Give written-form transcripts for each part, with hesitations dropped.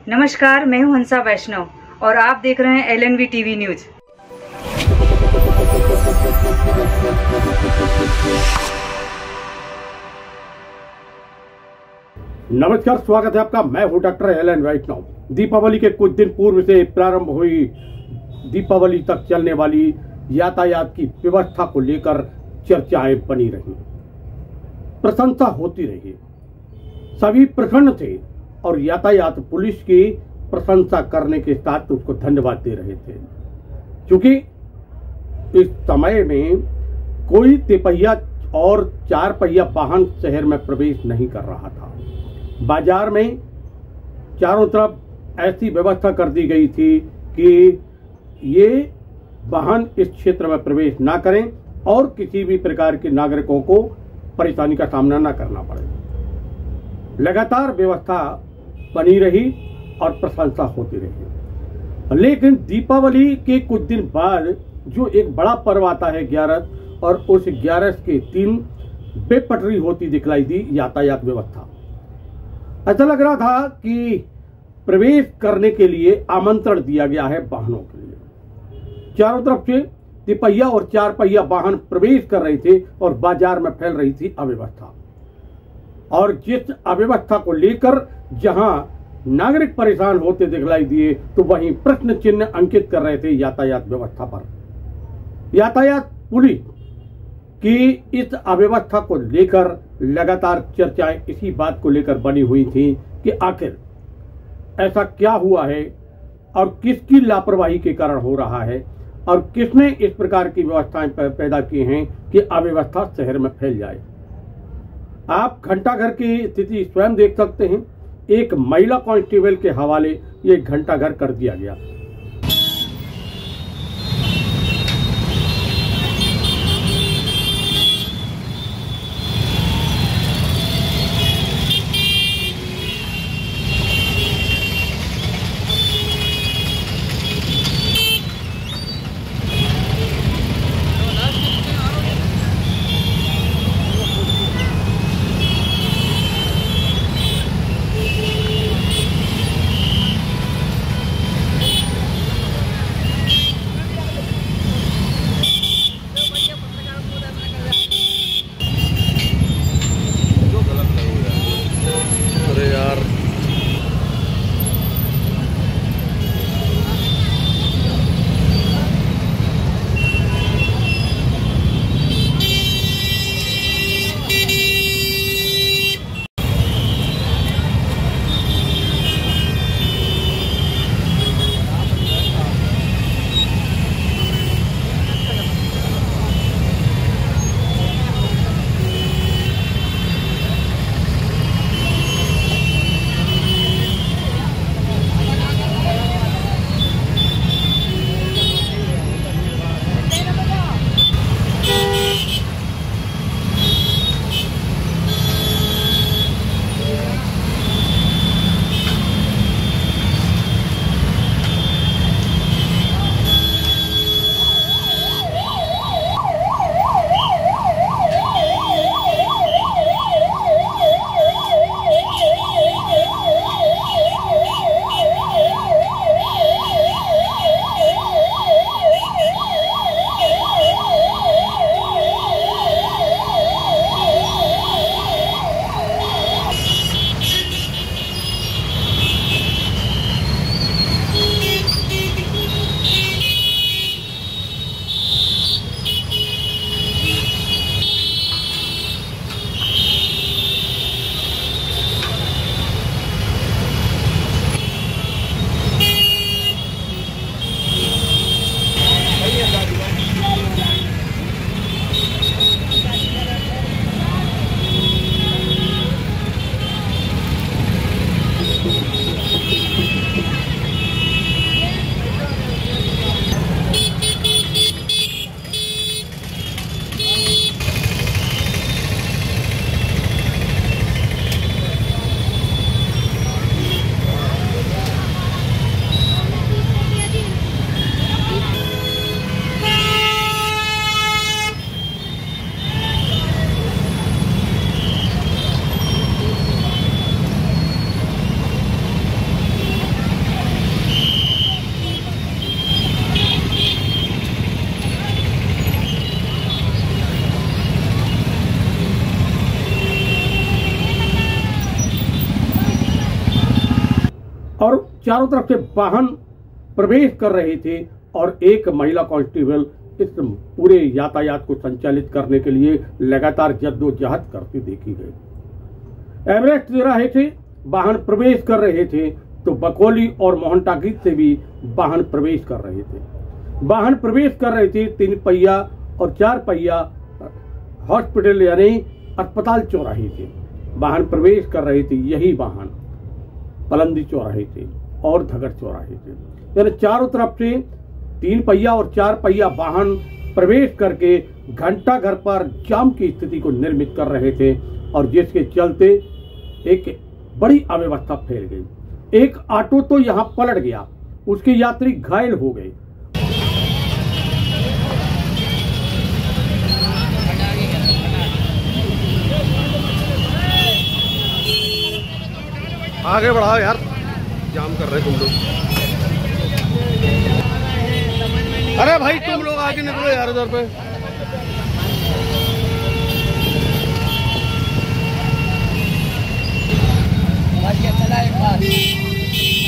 नमस्कार, मैं हूं हंसा वैष्णव और आप देख रहे हैं LNV टीवी न्यूज। नमस्कार, स्वागत है आपका। मैं हूं डॉक्टर एलन वैष्णव। दीपावली के कुछ दिन पूर्व से प्रारंभ हुई दीपावली तक चलने वाली यातायात की व्यवस्था को लेकर चर्चाएं बनी रही, प्रशंसा होती रही। सभी प्रसन्न थे और यातायात पुलिस की प्रशंसा करने के साथ उसको धन्यवाद दे रहे थे, क्योंकि इस समय में कोई तिपहिया और चार पहिया वाहन शहर में प्रवेश नहीं कर रहा था। बाजार में चारों तरफ ऐसी व्यवस्था कर दी गई थी कि ये वाहन इस क्षेत्र में प्रवेश ना करें और किसी भी प्रकार के नागरिकों को परेशानी का सामना ना करना पड़े। लगातार व्यवस्था बनी रही और प्रशंसा होती रही। लेकिन दीपावली के कुछ दिन बाद जो एक बड़ा पर्व आता है 11, और उस 11 के दिन बेपटरी होती दिखलाई दी यातायात व्यवस्था। ऐसा लग रहा था कि प्रवेश करने के लिए आमंत्रण दिया गया है वाहनों के लिए। चारों तरफ से तिपहिया और चार पहिया वाहन प्रवेश कर रहे थे और बाजार में फैल रही थी अव्यवस्था। और जिस अव्यवस्था को लेकर जहां नागरिक परेशान होते दिखलाई दिए, तो वहीं प्रश्न चिन्ह अंकित कर रहे थे यातायात व्यवस्था पर। यातायात पुलिस की इस अव्यवस्था को लेकर लगातार चर्चाएं इसी बात को लेकर बनी हुई थी कि आखिर ऐसा क्या हुआ है और किसकी लापरवाही के कारण हो रहा है और किसने इस प्रकार की व्यवस्थाएं पैदा की हैं कि अव्यवस्था शहर में फैल जाए। आप घंटाघर की स्थिति स्वयं देख सकते हैं। एक महिला कांस्टेबल के हवाले ये घंटाघर कर दिया गया। और चारों तरफ से वाहन प्रवेश कर रहे थे और एक महिला कांस्टेबल इस पूरे यातायात को संचालित करने के लिए लगातार जद्दोजहद करती देखी गई। एवरेस्ट तिराहे से वाहन प्रवेश कर रहे थे तो बकोली और मोहन टाकीज से भी वाहन प्रवेश कर रहे थे। वाहन प्रवेश कर रहे थे 3 पहिया और 4 पहिया हॉस्पिटल यानी अस्पताल चौराहे थे। वाहन प्रवेश कर रहे थे यही वाहन पलंदी चौराहे थे और धगड़ चौराहे थे। यानी चारों तरफ से 3 पहिया और 4 पहिया वाहन प्रवेश करके घंटा घर पर जाम की स्थिति को निर्मित कर रहे थे और जिसके चलते एक बड़ी अव्यवस्था फैल गई। एक ऑटो तो यहां पलट गया, उसके यात्री घायल हो गए। आगे बढ़ाओ यार, जाम कर रहे तुम लोग। अरे भाई तुम लोग आगे निकलो यार उधर पे।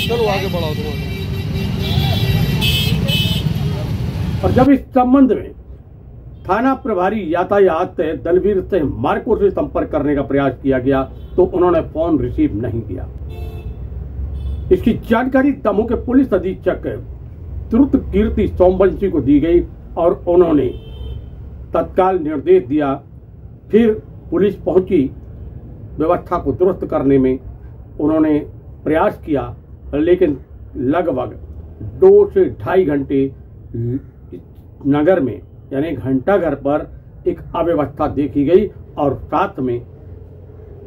चलो आगे बढ़ाओ तुम। और जब इस संबंध में थाना प्रभारी यातायात दलवीर सिंह मार्को से संपर्क करने का प्रयास किया गया तो उन्होंने फोन रिसीव नहीं किया। इसकी जानकारी दमोह के पुलिस अधीक्षक त्रुत कीर्ति सोमवंशी को दी गई और उन्होंने तत्काल निर्देश दिया। फिर पुलिस पहुंची, व्यवस्था को दुरुस्त करने में उन्होंने प्रयास किया, लेकिन लगभग 2 से 2.5 घंटे नगर में यानी घंटाघर पर एक अव्यवस्था देखी गई और साथ में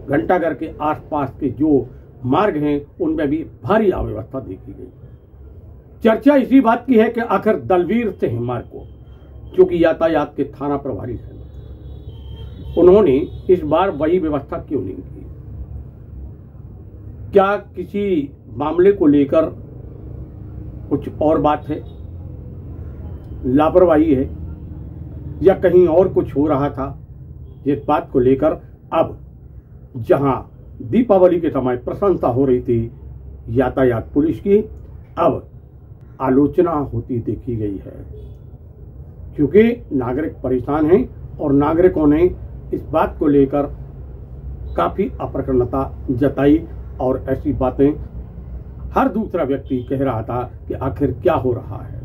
घंटाघर के आसपास के जो मार्ग हैं उनमें भी भारी अव्यवस्था देखी गई। चर्चा इसी बात की है कि आखिर दलवीर सिंह मार्को जो कि यातायात के थाना प्रभारी थे, उन्होंने इस बार वही व्यवस्था क्यों नहीं की? क्या किसी मामले को लेकर कुछ और बात है, लापरवाही है या कहीं और कुछ हो रहा था? जिस बात को लेकर अब जहां दीपावली के समय प्रशंसा हो रही थी यातायात पुलिस की, अब आलोचना होती देखी गई है, क्योंकि नागरिक परेशान हैं और नागरिकों ने इस बात को लेकर काफी अप्रसन्नता जताई और ऐसी बातें हर दूसरा व्यक्ति कह रहा था कि आखिर क्या हो रहा है।